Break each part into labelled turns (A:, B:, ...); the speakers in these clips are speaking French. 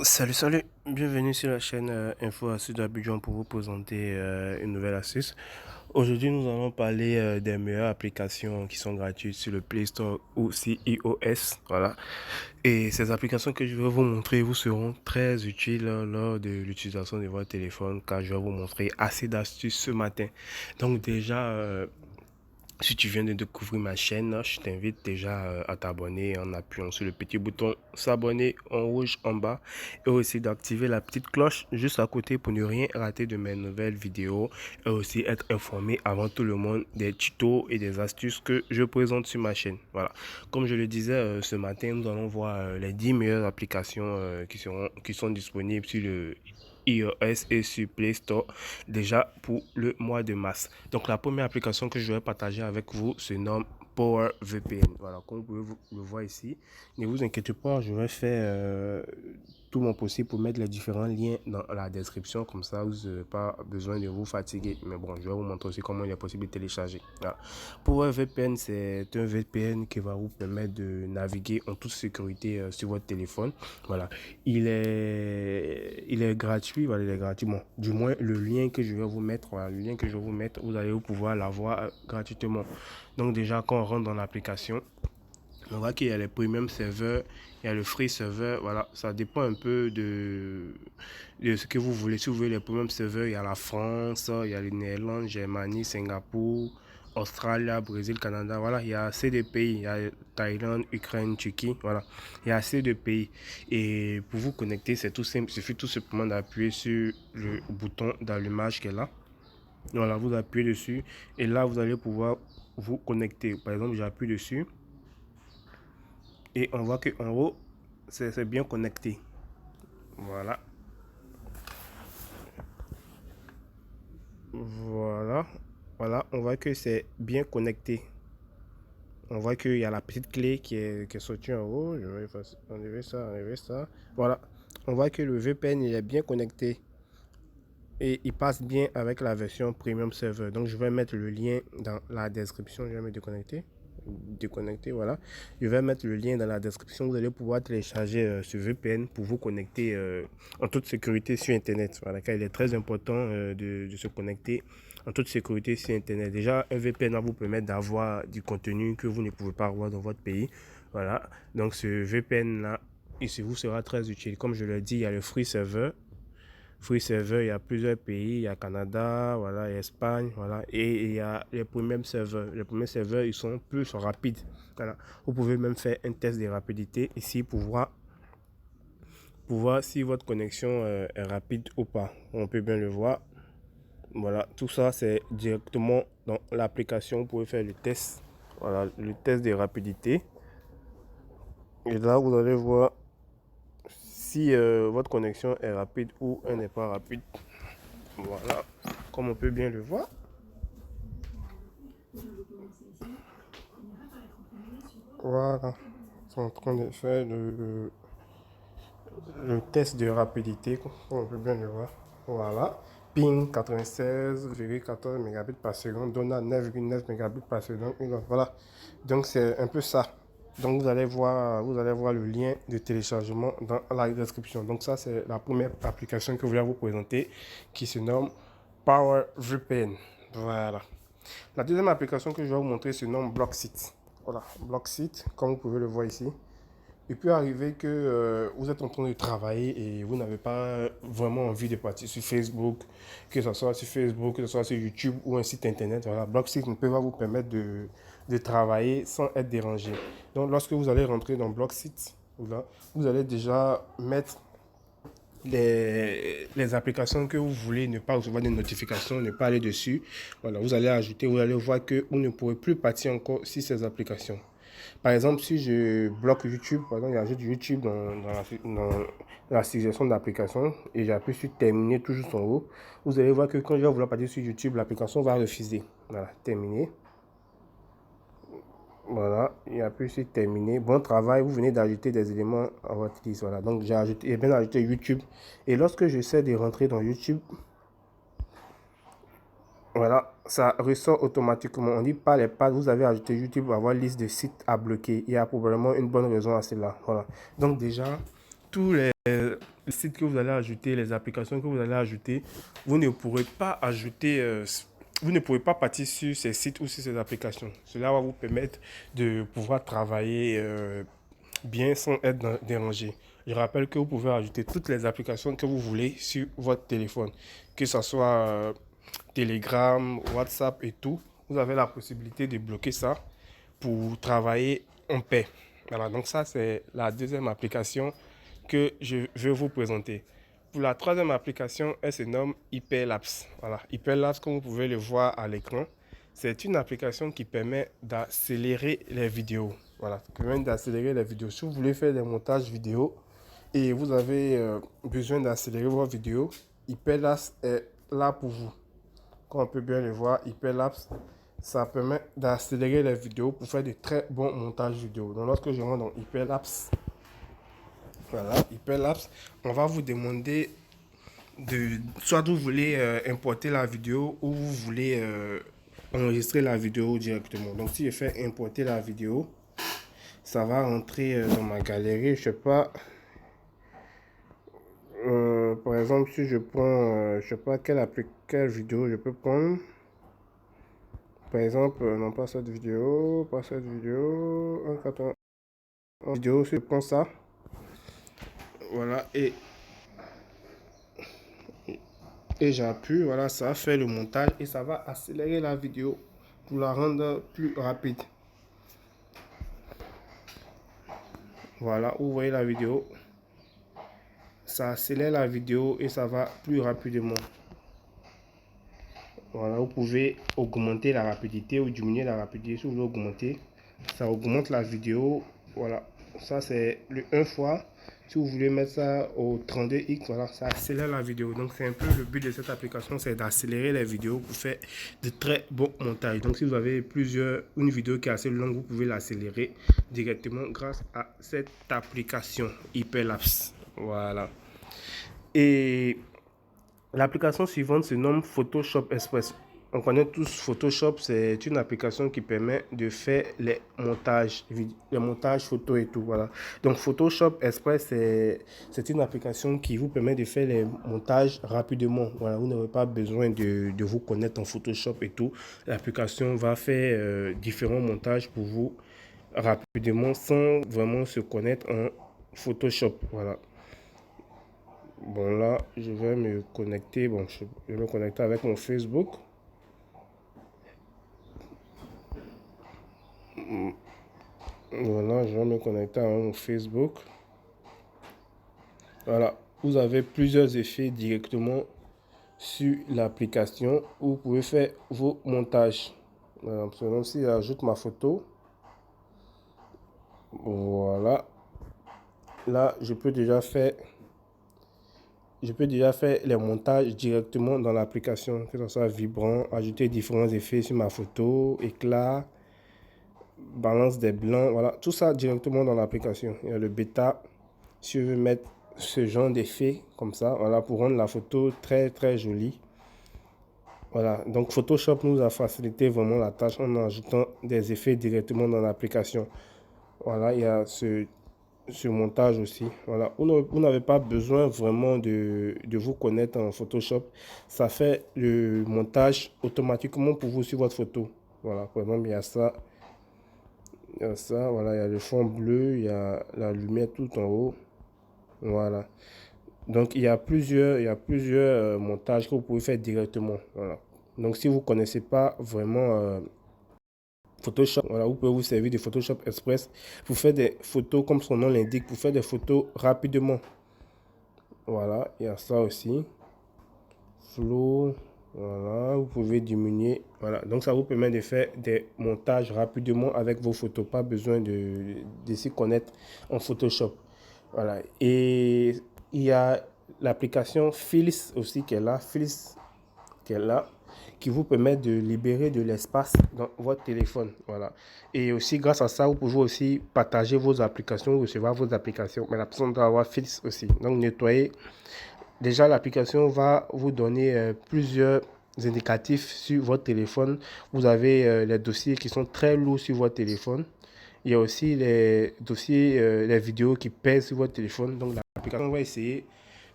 A: Salut, bienvenue sur la chaîne Info Astuces d'Abidjan pour vous présenter une nouvelle astuce. Aujourd'hui, nous allons parler des meilleures applications qui sont gratuites sur le Play Store ou sur iOS. Voilà. Et ces applications que je vais vous montrer vous seront très utiles lors de l'utilisation de votre téléphone car je vais vous montrer assez d'astuces ce matin. Donc déjà, si tu viens de découvrir ma chaîne, je t'invite déjà à t'abonner en appuyant sur le petit bouton s'abonner en rouge en bas et aussi d'activer la petite cloche juste à côté pour ne rien rater de mes nouvelles vidéos et aussi être informé avant tout le monde des tutos et des astuces que je présente sur ma chaîne. Voilà. Comme je le disais ce matin, nous allons voir les 10 meilleures applications qui sont disponibles sur le iOS et sur Play Store déjà pour le mois de mars. Donc la première application que je vais partager avec vous se nomme Power VPN. Voilà, comme vous pouvez le voir ici. Ne vous inquiétez pas, je vais faire tout mon possible pour mettre les différents liens dans la description. Comme ça, vous n'avez pas besoin de vous fatiguer. Mais bon, je vais vous montrer aussi comment il est possible de télécharger. Voilà. Power VPN, c'est un VPN qui va vous permettre de naviguer en toute sécurité sur votre téléphone. Voilà. Il est gratuit. Voilà, il est gratuit. Bon, du moins, le lien que je vais vous mettre, voilà, le lien que je vais vous mettre, vous allez pouvoir l'avoir gratuitement. Donc déjà, quand on rentre dans l'application, on voit qu'il y a les premium serveurs, il y a le free serveur, voilà, ça dépend un peu de ce que vous voulez. Si vous voulez les premium serveurs, il y a la France, il y a les Néerlandes, Germanie, Singapour, Australie, Brésil, Canada, voilà, il y a assez de pays, il y a Thaïlande, Ukraine, Turquie, voilà, il y a assez de pays. Et pour vous connecter, c'est tout simple, il suffit tout simplement d'appuyer sur le bouton d'allumage qui est là. Voilà, vous appuyez dessus et là, vous allez pouvoir vous connecter. Par exemple, j'appuie dessus. Et on voit qu'en haut, c'est bien connecté. Voilà. Voilà. Voilà, on voit que c'est bien connecté. On voit qu'il y a la petite clé qui est sortie en haut. Je vais enlever ça, enlever ça. Voilà. On voit que le VPN il est bien connecté. Et il passe bien avec la version Premium Server. Donc je vais mettre le lien dans la description. Je vais me déconnecter, voilà. Je vais mettre le lien dans la description. Vous allez pouvoir télécharger ce VPN pour vous connecter en toute sécurité sur Internet. Voilà, car il est très important de se connecter en toute sécurité sur Internet. Déjà, un VPN va vous permettre d'avoir du contenu que vous ne pouvez pas avoir dans votre pays. Voilà, donc ce VPN-là, il vous sera très utile. Comme je l'ai dit, il y a le Free Server. Free Server, il y a plusieurs pays, il y a Canada, voilà, il y a Espagne, voilà, et il y a les premiers serveurs. Les premiers serveurs, ils sont plus rapides. Voilà. Vous pouvez même faire un test de rapidité ici pour voir si votre connexion est rapide ou pas. On peut bien le voir. Voilà, tout ça, c'est directement dans l'application. Vous pouvez faire le test. Voilà, le test de rapidité. Et là, vous allez voir si votre connexion est rapide ou elle n'est pas rapide. Voilà, comme on peut bien le voir. Voilà, ils sont en train de faire le test de rapidité, comme on peut bien le voir. Voilà, ping 96,14 mégabits par seconde, donne à 9,9 mégabits par seconde. Voilà, donc c'est un peu ça. Donc vous allez voir le lien de téléchargement dans la description. Donc ça c'est la première application que je voulais vous présenter qui se nomme Power VPN. Voilà. La deuxième application que je vais vous montrer se nomme Blocksit. Voilà, Blocksit, comme vous pouvez le voir ici. Il peut arriver que vous êtes en train de travailler et vous n'avez pas vraiment envie de partir sur Facebook, que ce soit sur Facebook, que ce soit sur YouTube ou un site internet. Voilà, Blocksit peut vous permettre de travailler sans être dérangé. Donc, lorsque vous allez rentrer dans Blocksit, voilà, vous allez déjà mettre les applications que vous voulez ne pas recevoir des notifications, ne pas aller dessus. Voilà, vous allez ajouter, vous allez voir que vous ne pourrez plus partir encore sur ces applications. Par exemple, si je bloque YouTube, par exemple, j'ajoute YouTube dans la suggestion d'application et j'appuie sur terminer toujours en haut, vous allez voir que quand je vais vouloir partir sur YouTube, l'application va refuser. Voilà, terminer. Voilà, il appuie sur terminer. Bon travail, vous venez d'ajouter des éléments à votre liste. Voilà, donc j'ai bien ajouté YouTube. Et lorsque j'essaie de rentrer dans YouTube, voilà, ça ressort automatiquement. On dit pas les pads, vous avez ajouté YouTube pour avoir liste de sites à bloquer. Il y a probablement une bonne raison à cela. Voilà. Donc déjà, tous les les sites que vous allez ajouter, les applications que vous allez ajouter, vous ne pourrez pas ajouter, vous ne pourrez pas partir sur ces sites ou sur ces applications. Cela va vous permettre de pouvoir travailler bien sans être dérangé. Je rappelle que vous pouvez ajouter toutes les applications que vous voulez sur votre téléphone, que ce soit Telegram, WhatsApp et tout. Vous avez la possibilité de bloquer ça pour travailler en paix. Voilà, donc ça c'est la deuxième application que je vais vous présenter. Pour la troisième application, elle se nomme Hyperlapse. Voilà, Hyperlapse, comme vous pouvez le voir à l'écran, c'est une application qui permet d'accélérer les vidéos. Voilà, qui permet d'accélérer les vidéos. Si vous voulez faire des montages vidéo et vous avez besoin d'accélérer vos vidéos, Hyperlapse est là pour vous. Comme on peut bien le voir, Hyperlapse, ça permet d'accélérer les vidéos pour faire de très bons montages vidéo. Donc lorsque je rentre dans Hyperlapse, voilà, Hyperlapse, on va vous demander de, soit vous voulez importer la vidéo ou vous voulez enregistrer la vidéo directement. Donc si je fais importer la vidéo, ça va rentrer dans ma galerie. Je sais pas, par exemple si je prends, je sais pas quelle vidéo je peux prendre. Par exemple, non pas cette vidéo, pas cette vidéo, en vidéo, si je prends ça, voilà, et j'appuie, voilà, ça fait le montage et ça va accélérer la vidéo pour la rendre plus rapide. Voilà, vous voyez la vidéo, ça accélère la vidéo et ça va plus rapidement. Voilà, vous pouvez augmenter la rapidité ou diminuer la rapidité. Si vous voulez augmenter, ça augmente la vidéo. Voilà, ça c'est le 1 fois. Si vous voulez mettre ça au 32x, voilà, ça accélère la vidéo. Donc c'est un peu le but de cette application, c'est d'accélérer les vidéos pour faire de très bons montages. Donc si vous avez une vidéo qui est assez longue, vous pouvez l'accélérer directement grâce à cette application Hyperlapse. Voilà. Et l'application suivante se nomme Photoshop Express. On connaît tous Photoshop, c'est une application qui permet de faire les montages photos et tout. Voilà. Donc Photoshop Express, c'est une application qui vous permet de faire les montages rapidement. Voilà, vous n'avez pas besoin de vous connaître en Photoshop et tout. L'application va faire différents montages pour vous rapidement sans vraiment se connaître en Photoshop. Voilà. Bon là, je vais me connecter. Bon, je vais me connecter avec mon Facebook. Voilà, je vais me connecter à mon Facebook. Voilà, vous avez plusieurs effets directement sur l'application où vous pouvez faire vos montages. Voilà, si j'ajoute ma photo, voilà, là je peux déjà faire les montages directement dans l'application, que ce soit vibrant, ajouter différents effets sur ma photo, éclat, balance des blancs, voilà, tout ça directement dans l'application. Il y a le bêta, si je veux mettre ce genre d'effet comme ça, voilà, pour rendre la photo très très jolie. Voilà, donc Photoshop nous a facilité vraiment la tâche en ajoutant des effets directement dans l'application. Voilà, il y a ce montage aussi. Voilà, vous n'avez pas besoin vraiment de vous connaître en Photoshop. Ça fait le montage automatiquement pour vous sur votre photo. Voilà, par exemple, il y a ça. Il y a ça, voilà, il y a le fond bleu, il y a la lumière tout en haut. Voilà. Donc, il y a plusieurs montages que vous pouvez faire directement. Voilà. Donc, si vous ne connaissez pas vraiment Photoshop, voilà, vous pouvez vous servir de Photoshop Express pour faire des photos comme son nom l'indique, pour faire des photos rapidement. Voilà, il y a ça aussi. Flow, voilà, vous pouvez diminuer. Voilà, donc ça vous permet de faire des montages rapidement avec vos photos. Pas besoin de s'y connaître en Photoshop. Voilà, et il y a l'application Fields aussi qui est là. Fields qui est là, qui vous permet de libérer de l'espace dans votre téléphone. Voilà. Et aussi, grâce à ça, vous pouvez aussi partager vos applications, recevoir vos applications. Mais la personne doit avoir Fields aussi. Donc, nettoyer. Déjà, l'application va vous donner plusieurs indicatifs sur votre téléphone. Vous avez les dossiers qui sont très lourds sur votre téléphone. Il y a aussi les dossiers, les vidéos qui pèsent sur votre téléphone. Donc, l'application va essayer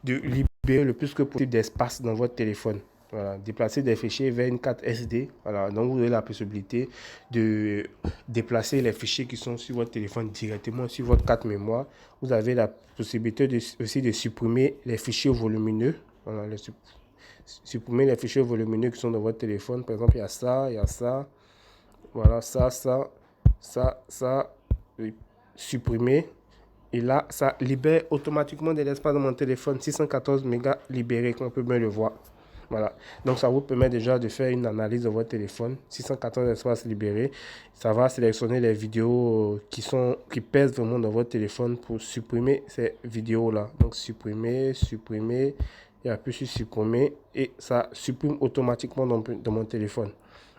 A: de libérer le plus que possible d'espace dans votre téléphone. Voilà, déplacer des fichiers vers une carte SD. Voilà, donc vous avez la possibilité de déplacer les fichiers qui sont sur votre téléphone directement sur votre carte mémoire. Vous avez la possibilité aussi de supprimer les fichiers volumineux. Voilà, supprimer les fichiers volumineux qui sont dans votre téléphone. Par exemple, il y a ça, il y a ça. Voilà, ça, supprimer. Et là, ça libère automatiquement de l'espace dans mon téléphone. 614 mégas libérés, comme on peut bien le voir. Voilà. Donc, ça vous permet déjà de faire une analyse de votre téléphone. 614 espaces libérés. Ça va sélectionner les vidéos qui pèsent vraiment dans votre téléphone pour supprimer ces vidéos-là. Donc, supprimer. Il appuie sur supprimer et ça supprime automatiquement dans mon téléphone.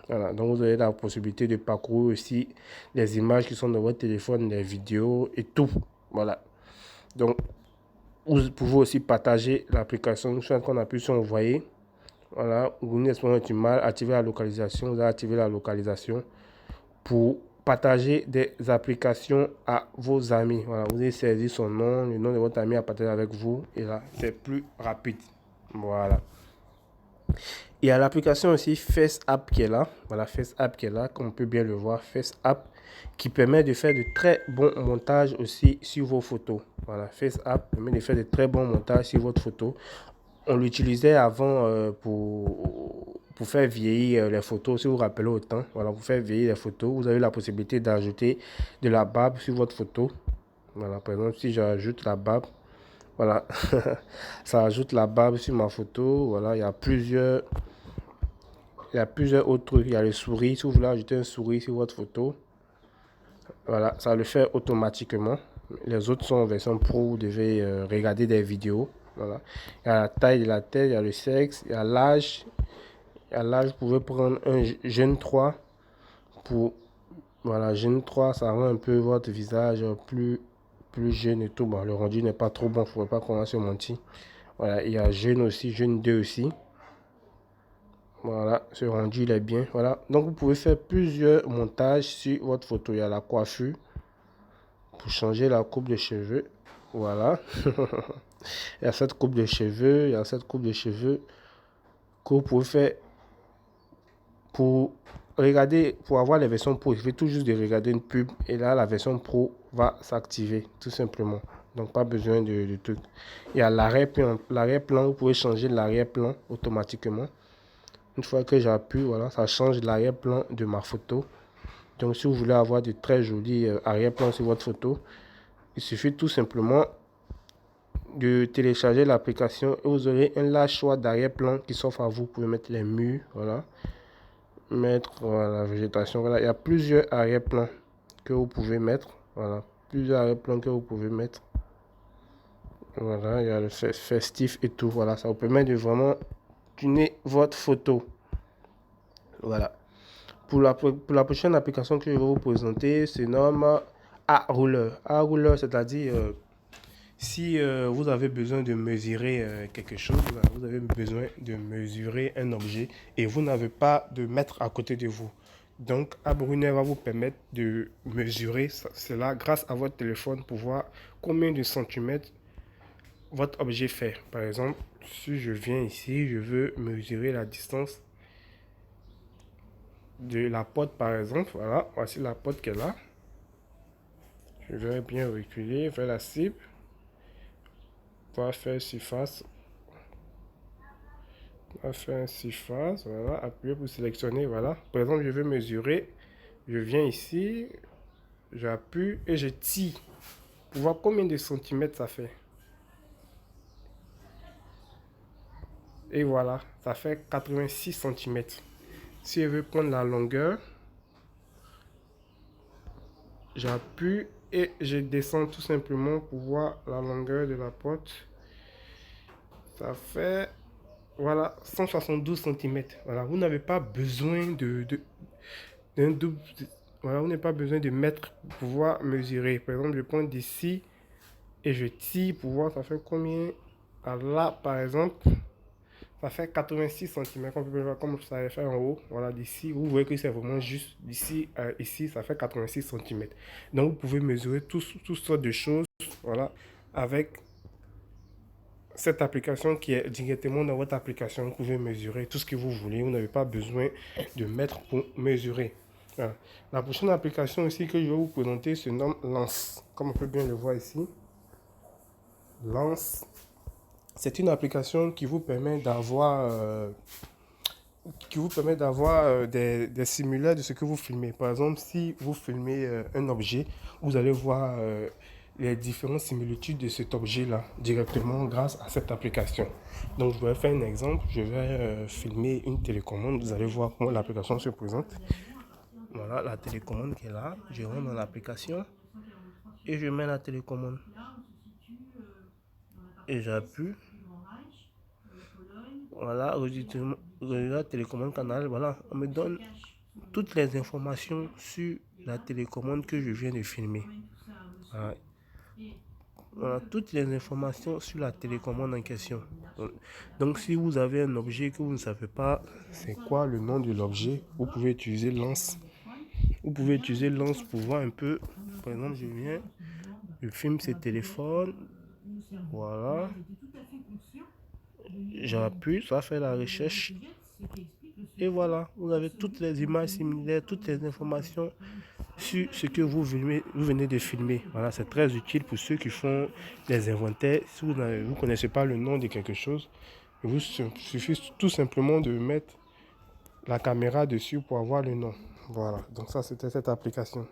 A: Voilà, donc vous avez la possibilité de parcourir aussi les images qui sont dans votre téléphone, les vidéos et tout. Voilà. Donc, vous pouvez aussi partager l'application. Une fois qu'on appuie sur envoyer, voilà, vous venez du mal, activer la localisation. Vous allez activer la localisation pour partager des applications à vos amis. Voilà, vous allez saisir son nom, le nom de votre ami à partager avec vous. Et là, c'est plus rapide. Voilà. Il y a l'application aussi FaceApp qui est là. Voilà, FaceApp qui est là, comme on peut bien le voir. FaceApp qui permet de faire de très bons montages aussi sur vos photos. Voilà, FaceApp permet de faire de très bons montages sur votre photo. On l'utilisait avant pour faire vieillir les photos, si vous vous rappelez au temps. Voilà, pour faire vieillir les photos, vous avez la possibilité d'ajouter de la barbe sur votre photo. Voilà, par exemple, si j'ajoute la barbe, voilà, ça ajoute la barbe sur ma photo. Voilà, il y a plusieurs autres trucs. Il y a le souris. Si vous voulez ajouter un souris sur votre photo, voilà, ça le fait automatiquement. Les autres sont en version pro. Vous devez regarder des vidéos. Voilà. Il y a la taille de la tête, il y a le sexe, il y a l'âge. Il y a l'âge, vous pouvez prendre un jeune 3 pour. Voilà, jeune 3, ça rend un peu votre visage plus jeune et tout. Bon, le rendu n'est pas trop bon, il ne faudrait pas commencer à mentir. Voilà, il y a jeune aussi, jeune 2 aussi. Voilà, ce rendu il est bien. Voilà, donc vous pouvez faire plusieurs montages sur votre photo. Il y a la coiffure pour changer la coupe de cheveux. Voilà. Il y a cette coupe de cheveux. Il y a cette coupe de cheveux que vous pouvez faire pour regarder, pour avoir les versions pro. Il suffit tout juste de regarder une pub et là, la version pro va s'activer tout simplement. Donc, pas besoin de trucs. Il y a l'arrière-plan. L'arrière-plan, vous pouvez changer l'arrière-plan automatiquement. Une fois que j'appuie, voilà, ça change l'arrière-plan de ma photo. Donc, si vous voulez avoir de très jolis arrière-plans sur votre photo, il suffit tout simplement de télécharger l'application et vous aurez un large choix d'arrière-plan qui s'offre à vous. Vous pouvez mettre les murs, voilà, mettre voilà, la végétation. Voilà, il y a plusieurs arrière-plans que vous pouvez mettre. Voilà, plusieurs arrière-plans que vous pouvez mettre. Voilà, il y a le festif et tout. Voilà, ça vous permet de vraiment tuner votre photo. Voilà. Pour la prochaine application que je vais vous présenter, c'est nomme A-Roller. A-Roller, c'est-à-dire si vous avez besoin de mesurer quelque chose, vous avez besoin de mesurer un objet et vous n'avez pas de mètre à côté de vous. Donc, A-Brunner va vous permettre de mesurer cela grâce à votre téléphone pour voir combien de centimètres votre objet fait. Par exemple, si je viens ici, je veux mesurer la distance de la porte par exemple. Voilà, voici la porte qu'elle a. Je vais bien reculer vers la cible. On va faire surface. On va faire surface. Voilà, appuyer pour sélectionner. Voilà. Par exemple, je veux mesurer. Je viens ici. J'appuie et je tire. Pour voir combien de centimètres ça fait. Et voilà, ça fait 86 centimètres. Si je veux prendre la longueur, j'appuie et je descends tout simplement pour voir la longueur de la porte. Ça fait, voilà, 172 centimètres. Voilà, vous n'avez pas besoin d'un double. Voilà, vous n'avez pas besoin de mètres pour pouvoir mesurer. Par exemple, je prends d'ici et je tire pour voir ça fait combien. Là, par exemple, ça fait 86 centimètres. On peut voir comme ça fait en haut. Voilà, d'ici, vous voyez que c'est vraiment juste d'ici à ici, ça fait 86 centimètres. Donc, vous pouvez mesurer toutes sortes de choses. Voilà, avec cette application qui est directement dans votre application. Vous pouvez mesurer tout ce que vous voulez. Vous n'avez pas besoin de mettre pour mesurer. Voilà. La prochaine application ici que je vais vous présenter se nomme Lance. Comme on peut bien le voir ici. Lance, c'est une application qui vous permet d'avoir des simulaires de ce que vous filmez. Par exemple, si vous filmez un objet, vous allez voir les différentes similitudes de cet objet-là directement grâce à cette application. Donc, je vais faire un exemple. Je vais filmer une télécommande. Vous allez voir comment l'application se présente. Voilà la télécommande qui est là. Je rentre dans l'application et je mets la télécommande. Et j'appuie. Voilà, la télécommande canal. Voilà, on me donne toutes les informations sur la télécommande que je viens de filmer. Voilà. Voilà, toutes les informations sur la télécommande en question. Donc, si vous avez un objet que vous ne savez pas c'est quoi le nom de l'objet, vous pouvez utiliser Lance. Vous pouvez utiliser Lance pour voir un peu. Par exemple, je filme ce téléphone. Voilà. J'appuie, ça fait la recherche. Et voilà, vous avez toutes les images similaires, toutes les informations sur ce que vous venez de filmer. Voilà, c'est très utile pour ceux qui font des inventaires. Si vous ne connaissez pas le nom de quelque chose, il vous suffit tout simplement de mettre la caméra dessus pour avoir le nom. Voilà, donc ça c'était cette application.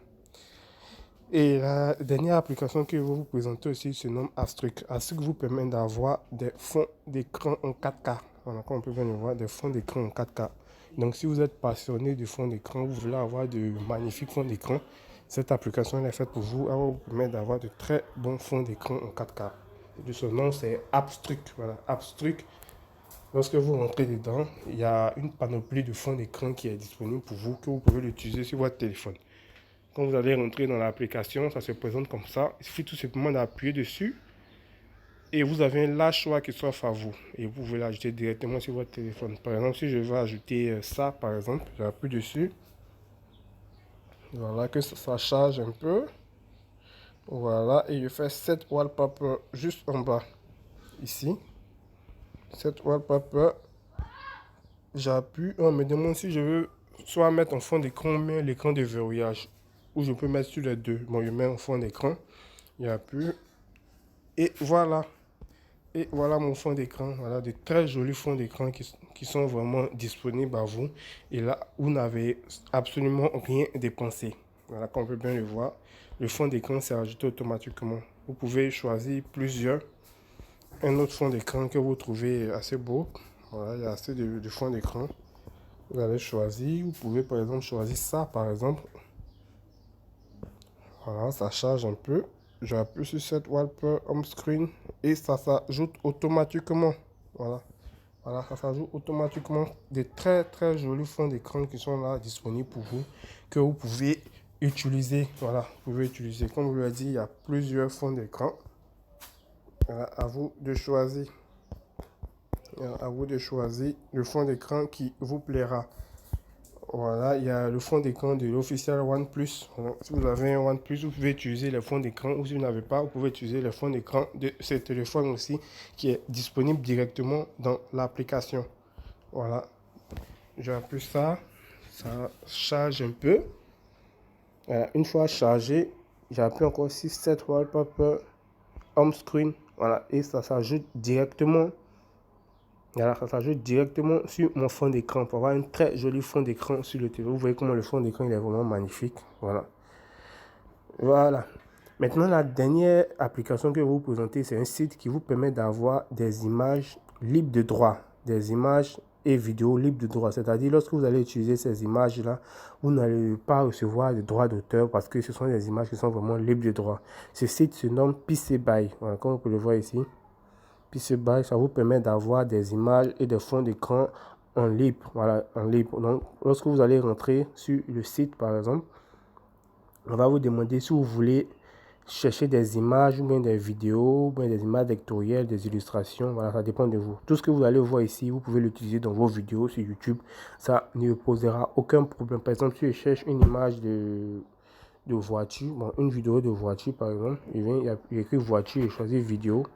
A: Et la dernière application que je vais vous présenter aussi se nomme Astruc. Astruc vous permet d'avoir des fonds d'écran en 4K. Voilà, comme on peut bien le voir, des fonds d'écran en 4K. Donc si vous êtes passionné du fond d'écran, vous voulez avoir de magnifiques fonds d'écran, cette application est faite pour vous. Elle vous permet d'avoir de très bons fonds d'écran en 4K. Et son nom c'est Astruc. Voilà, Astruc. Lorsque vous rentrez dedans, il y a une panoplie de fonds d'écran qui est disponible pour vous, que vous pouvez l'utiliser sur votre téléphone. Quand vous allez rentrer dans l'application, ça se présente comme ça. Il suffit tout simplement d'appuyer dessus et vous avez un large choix qui s'offre à vous. Et vous pouvez l'ajouter directement sur votre téléphone. Par exemple, si je veux ajouter ça, par exemple, j'appuie dessus. Voilà, que ça charge un peu. Voilà, et je fais set wallpaper juste en bas. Ici. Set wallpaper. J'appuie. On me demande si je veux soit mettre en fond d'écran, mais l'écran de verrouillage. Ou je peux mettre sur les deux. Bon, je mets en fond d'écran. J'appuie. Et voilà. Et voilà mon fond d'écran. Voilà de très jolis fonds d'écran qui sont vraiment disponibles à vous. Et là, vous n'avez absolument rien dépensé. Voilà, comme on peut bien le voir. Le fond d'écran s'est ajouté automatiquement. Vous pouvez choisir plusieurs. Un autre fond d'écran que vous trouvez assez beau. Voilà, il y a assez de fonds d'écran. Vous allez choisir. Vous pouvez par exemple choisir ça par exemple. Voilà, ça charge un peu. J'appuie sur cette wallpaper home screen et ça s'ajoute automatiquement. Voilà. Voilà, ça s'ajoute automatiquement des très très jolis fonds d'écran qui sont là disponibles pour vous, que vous pouvez utiliser. Voilà, vous pouvez utiliser. Comme je l'ai dit, il y a plusieurs fonds d'écran. Voilà, à vous de choisir. À vous de choisir le fond d'écran qui vous plaira. Voilà, il y a le fond d'écran de l'officiel OnePlus. Donc, si vous avez un OnePlus, vous pouvez utiliser le fond d'écran. Ou si vous n'avez pas, vous pouvez utiliser le fond d'écran de ce téléphone aussi, qui est disponible directement dans l'application. Voilà, j'appuie ça, ça charge un peu. Voilà, une fois chargé, j'appuie encore sur cette wallpaper home screen. Voilà, et ça s'ajoute directement. Voilà, ça s'ajoute directement sur mon fond d'écran pour avoir un très joli fond d'écran sur le téléphone. Vous voyez comment le fond d'écran il est vraiment magnifique. Voilà. Voilà. Maintenant, la dernière application que je vais vous présenter, c'est un site qui vous permet d'avoir des images libres de droit. Des images et vidéos libres de droit. C'est-à-dire, lorsque vous allez utiliser ces images-là, vous n'allez pas recevoir de droits d'auteur parce que ce sont des images qui sont vraiment libres de droit. Ce site se nomme PixAby. Voilà, comme vous pouvez le voir ici. PixAby, ça vous permet d'avoir des images et des fonds d'écran en libre. Voilà, en libre. Donc, lorsque vous allez rentrer sur le site, par exemple, on va vous demander si vous voulez chercher des images ou bien des vidéos, ou bien des images vectorielles, des illustrations. Voilà, ça dépend de vous. Tout ce que vous allez voir ici, vous pouvez l'utiliser dans vos vidéos sur YouTube. Ça ne posera aucun problème. Par exemple, si je cherche une image de voiture, bon, une vidéo de voiture par exemple, il y a écrit voiture, je choisis vidéo.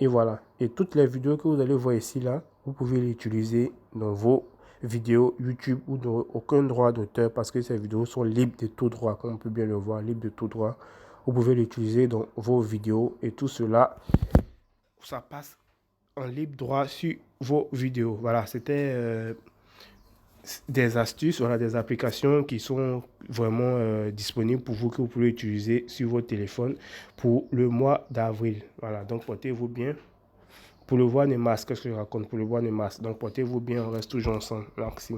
A: Et voilà. Et toutes les vidéos que vous allez voir ici, là, vous pouvez les utiliser dans vos vidéos YouTube ou dans aucun droit d'auteur parce que ces vidéos sont libres de tout droit, comme on peut bien le voir, libres de tout droit. Vous pouvez l'utiliser dans vos vidéos et tout cela, ça passe en libre droit sur vos vidéos. Voilà, c'était des astuces, voilà, des applications qui sont vraiment disponibles pour vous, que vous pouvez utiliser sur votre téléphone pour le mois d'avril. Voilà, donc portez-vous bien. Pour le voir, les masques, qu'est-ce que je raconte? Pour le voir, les masques. Donc portez-vous bien, on reste toujours ensemble. Merci.